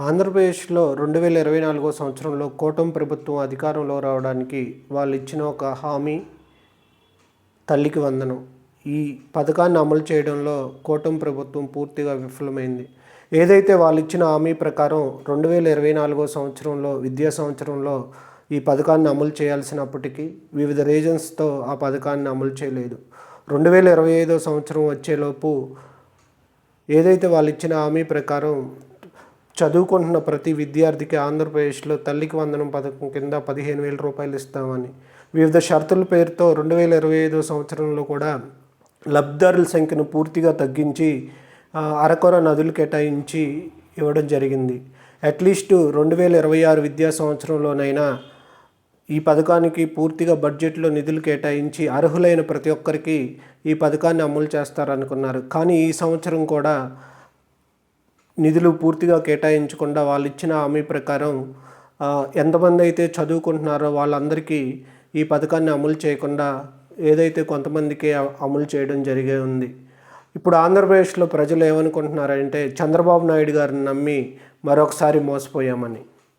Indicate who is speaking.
Speaker 1: ఆంధ్రప్రదేశ్లో 2024 సంవత్సరంలో కూటమి ప్రభుత్వం అధికారంలో రావడానికి వాళ్ళు ఇచ్చిన ఒక హామీ తల్లికి వందనం. ఈ పథకాన్ని అమలు చేయడంలో కూటమి ప్రభుత్వం పూర్తిగా విఫలమైంది. ఏదైతే వాళ్ళు ఇచ్చిన హామీ ప్రకారం 2024 సంవత్సరంలో విద్యా సంవత్సరంలో ఈ పథకాన్ని అమలు చేయాల్సినప్పటికీ వివిధ రీజన్స్తో ఆ పథకాన్ని అమలు చేయలేదు. 2025 సంవత్సరం వచ్చేలోపు ఏదైతే వాళ్ళు ఇచ్చిన హామీ ప్రకారం చదువుకుంటున్న ప్రతి విద్యార్థికి ఆంధ్రప్రదేశ్లో తల్లికి వందనం పథకం కింద 15,000 రూపాయలు ఇస్తామని వివిధ షరతుల పేరుతో 2025 సంవత్సరంలో కూడా లబ్ధిదారుల సంఖ్యను పూర్తిగా తగ్గించి అరకొర నదులు కేటాయించి ఇవ్వడం జరిగింది. అట్లీస్ట్ 2026 విద్యా సంవత్సరంలోనైనా ఈ పథకానికి పూర్తిగా బడ్జెట్లో నిధులు కేటాయించి అర్హులైన ప్రతి ఒక్కరికి ఈ పథకాన్ని అమలు చేస్తారనుకున్నారు. కానీ ఈ సంవత్సరం కూడా నిధులు పూర్తిగా కేటాయించకుండా వాళ్ళు ఇచ్చిన హామీ ప్రకారం ఎంతమంది అయితే చదువుకుంటున్నారో వాళ్ళందరికీ ఈ పథకాన్ని అమలు చేయకుండా ఏదైతే కొంతమందికి అమలు చేయడం జరిగే ఉంది. ఇప్పుడు ఆంధ్రప్రదేశ్లో ప్రజలు ఏమనుకుంటున్నారంటే చంద్రబాబు నాయుడు గారిని నమ్మి మరొకసారి మోసపోయామని.